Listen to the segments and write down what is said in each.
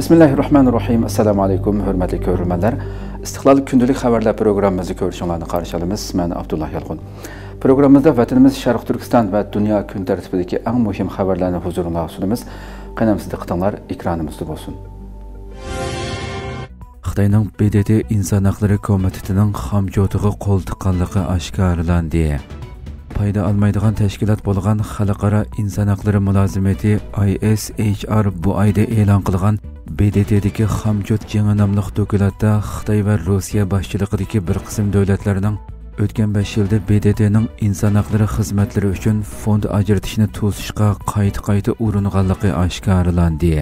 Bismillahirrahmanirrahim. Assalamu alaykum, hurmatli ko'ruvchilar. Istiqlol kundalik xabarlar programmamizni ko'rishinglarni qarshi olamiz. Men Abdullah Yalqun. Programmamizda vatanimiz Sharq Turkiston va dunyo kun tartibidagi eng muhim xabarlarni huzuringizga sunamiz. Qanamsiz diqqatinglar ekranimizda bo'lsin. Xitoyning BDT inson haqlari komitetining xamjotiga qo'l tiqqanligi oshkorlandi. Payda almaydigan tashkilot bo'lgan Xalqaro inson haqlari mulozimati ISHR bu oyda e'lon qilgan BDT'dagi xamjot jengi nomli dokumentda Xitoy va Rossiya boshchiligidagi bir qism davlatlarning o'tgan 5 yilda BDT'ning inson haqlari xizmatlari uchun fond ajratishni to'sishga qayta uringanligi oshkorlandi.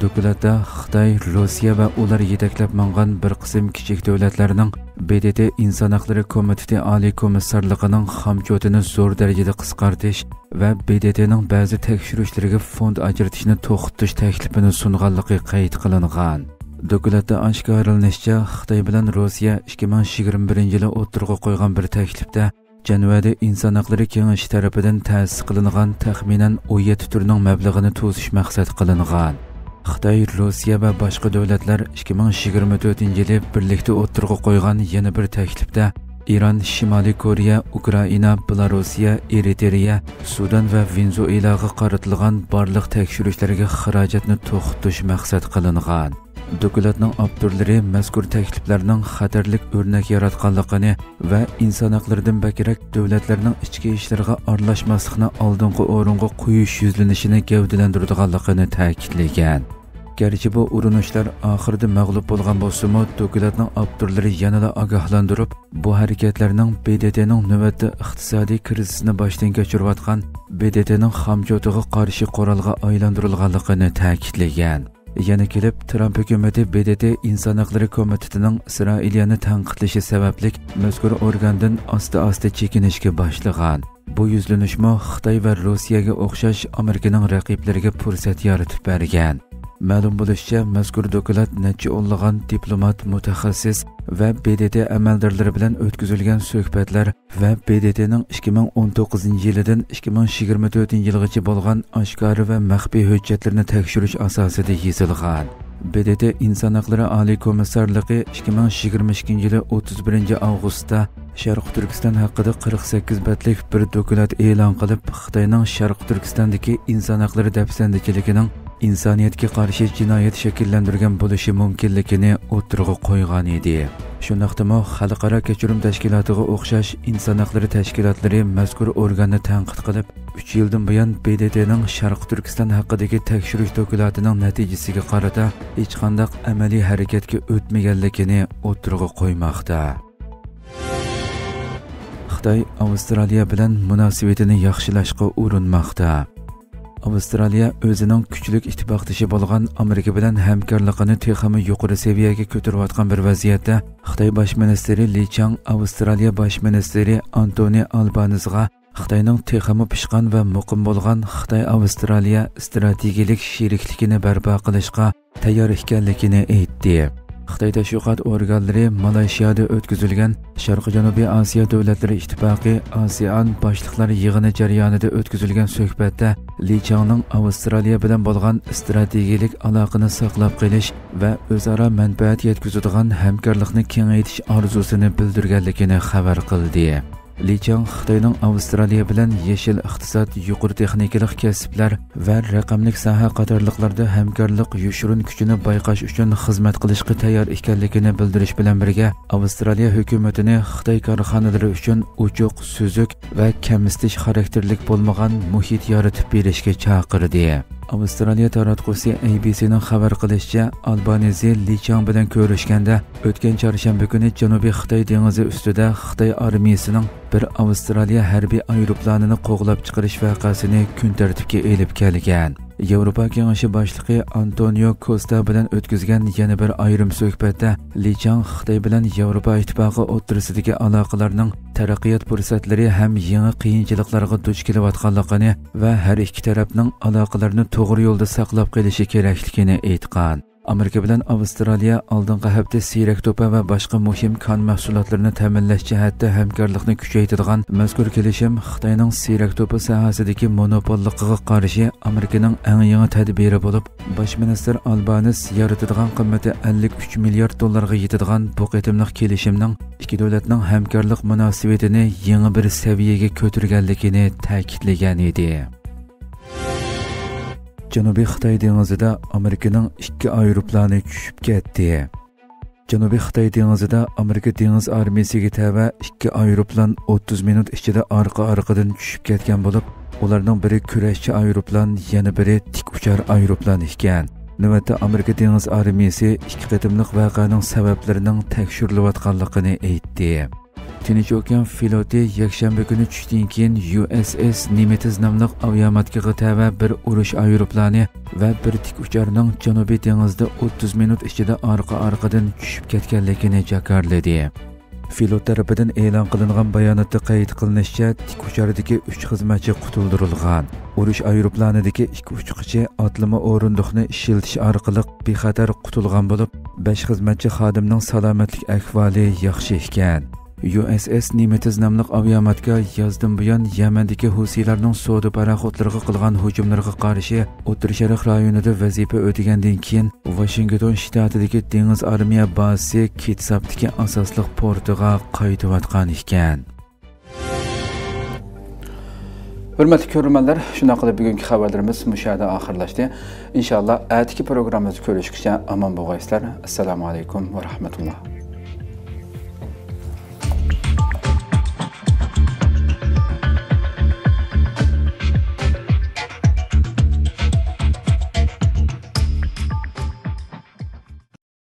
Dokumentda Xitoy, Rossiya va ular yetaklab mangan bir qism kichik davlatlarning BDT inson haqlari komiteti oliy komissarligining xamjotini zo'r darajada qisqartish va BDTning ba'zi tekshirishlariga fond ajratishni to'xtatish taklifini sunganligi qayd qilingan. Dokumentda oshkorlanishicha, Xitoy bilan Rossiya 2021-yili o'tirg'a qo'ygan bir taklifda Janvada inson haqlari kengashi tarafidan ta'sis qilingan taxminan 17 turning mablag'ini to'sish maqsad qilingan. Xitoy, Rossiya va boshqa davlatlar 2024-yili birlikda o'tirg'a qo'ygan yana bir taklifda Iran, Shimoliy Koreya, Ukraina, Belorussiya, Eritreya, Sudan va Venezuelaga qaratilgan barliq tekshirishlarga xarajatni to'xtatish maqsad qilingan. Dokumentning avtorlari mazkur takliflarning xatarlik o'rnak yaratganligini va inson haqlaridan bakrak davlatlarning ichki ishlariga aralashmaslikni oldingi o'ringa qo'yish yuzlanishini gavdalantirganligini ta'kidlagan. Gerçi bu urinishlar oxirida mag'lub bo'lgan bo'lsa-mu, dokumentning avtorlari yanada ogohlantirib, bu harakatlarning BDTning navbatda iqtisodiy krizisni boshdan kechirayotgan BDTning xamjotiga qarshi qurolga aylantirilganligini ta'kidlagan. Yana kelib, Trump hukumati BDT inson haqlari komitetining Isroiliyani tanqidlashi sababli mazkur organdan asta chekinishga boshlagan. Bu yuzlanishmo Xitoy va Rossiyaga o'xshash Amerikaning raqiblariga fursat yaratib bergan. Ma'lum bo'lishicha, mazkur dokument necha o'nlagan diplomat, mutaxassis va BDT amaldorlari bilan o'tkazilgan suhbatlar va BDTning 2019-yildan 2024-yilgacha bo'lgan oshkora va maxfiy hujjatlarni tekshirish asosida yozilgan. BDT inson haqlari oliy komissarligi 2022-yili 31-avgustda Sharq Turkiston haqida 48 betlik bir dokument e'lon qilib, Xitoyning Sharq Turkistondagi inson haqlari dafsandichiligining insoniyatga qarshi jinoyat shakllantirgan bo'lishi mumkinligini o'tirg'a qo'ygan edi. Shundaqdimi, Xalqaro kechirim tashkilotiga o'xshash inson haqlari tashkilotlari mazkur organni tanqid qilib, 3 yildan buyon BDTning Sharq Turkiston haqidagi tekshirish dokumentining natijasiga qarata hech qanday amaliy harakatga o'tmaganligini o'tirg'a qo'ymoqda. Xitoy Avstraliya bilan munosabatini yaxshilashga urinmoqda. Avstraliya o'zining kuchli ittifoqdoshi bo'lgan Amerika bilan hamkorligini texmi yuqori seviyaga ko'tarayotgan bir vaziyatda Xitoy bosh ministri Li Chang Avstraliya bosh ministri Antoni Albanizga Xitoyning texmi pishqan va muqim bo'lgan Xitoy-Avstraliya strategik sherikligini barpo qilishga tayyor ekanligini aytdi. Xitoy tashviqot organlari Malayziyada o'tkazilgan Sharq-Janubiy Osiyo davlatlari ittifoqi ASEAN boshliqlari yig'ini jarayonida o'tkazilgan suhbatda Li Changning Avstraliya bilan bo'lgan strategik aloqani saqlab qolish va o'zaro manfaat yetkazadigan hamkorlikni kengaytirish orzusini bildirganligini xabar qildi. Li Chang Xitoyning Avstraliya bilan yeshil iqtisod, yuqori texnikalik kasblar va raqamlik soha qatorliqlarda hamkorlik yoshirin kuchini bayqash uchun xizmat qilishga tayyor ekanligini bildirish bilan birga Avstraliya hukumatini Xitoy korxonalari uchun ochiq, suzuk va kamsitish xarakterlik bo'lmagan muhit yaratib berishga chaqirdi. Avstraliya taratqusi ABC'ning xabar qilishicha, Albanese Li Chang bilan ko'rishganda o'tgan chorshanba kuni Janubiy Xitoy dengizi ustida Xitoy armiyasining bir Avstraliya harbiy aeroplanini qo'g'lab chiqarish voqeasini kun tartibga elib kelgan. Yevropa kengashi boshlig'i Antonio Costa bilan o'tkazgan yana bir ayrim suhbatda Li Chang Xitoy bilan Yevropa ittifoqi o'rtasidagi aloqalarning taraqqiyot fursatlari ham yangi qiyinchiliklarga duch kelayotganligini va har ikki tarafning aloqalarini to'g'ri yo'lda saqlab qolishi kerakligini aytgan. Amerika bilan Avstraliya oldingi hafta siyrak to'pa va boshqa muhim kon mahsulotlarini ta'minlash jihatda hamkorlikni kuchaytirgan mazkur kelishim Xitoyning siyrak to'pa sohasidagi monopolligiga qarshi Amerikaning eng yangi tadbiri bo'lib, bosh minister Albanese yaratadigan qiymati 53 milliard dollarga yetadigan bu qitimliq kelishimning ikki davlatning hamkorlik munosabatini yangi bir saviyaga ko'targanligini ta'kidlagan edi. Janubiy Xitoy dengizida Amerikaning 2 aeroplani tushib ketdi. Janubiy Xitoy dengizida Amerika dengiz armiyasiga tava 2 aeroplan 30 minut ichida orqa-orqadan tushib ketgan bo'lib, ularning biri kurashchi aeroplan, yana biri tik uchar aeroplan ekan. Navbatda Amerika dengiz armiyasi 2 qitimliq voqeaning sabablarining tekshirilayotganligini aytdi. Tinch okean floti yakshanba kuni tushdan keyin USS Nimitz nomli aviamatkaga tava bir urush aeroplani va bir tik ucharning Janubiy dengizda 30 minut ichida orqa-orqadan tushib ketganligini jakarladi. Flot tarafidan e'lon qilingan bayonotda qayd qilinishicha, tik uchardagi 3 xizmatchi qutuldirilgan. Urush aeroplanidagi 2 uchquvchi atlama o'rindiqni ishiltish orqali bexatar qutulgan bo'lib, 5 xizmatchi xodimning salomatlik ahvoli yaxshi ekan. USS Nimitz nomli aviamatka yozdan buyon Yamandagi Husiylarning savdo paraxodlariga qilgan hujumlarga qarshi O'rta Sharq rayonida vazifa o'tagandan keyin Washington shtatidagi dengiz armiya bazasi Kitsapdagi asosli portiga qaytayotgan ekan. Hurmatli ko'ruvchilar, shunday qilib bugungi xabarlarimiz mushada oxirlashdi. Inshaalloh atigi programmamizni ko'rishguncha omon bo'lgaysizlar. Assalomu alaykum va rahmatulloh.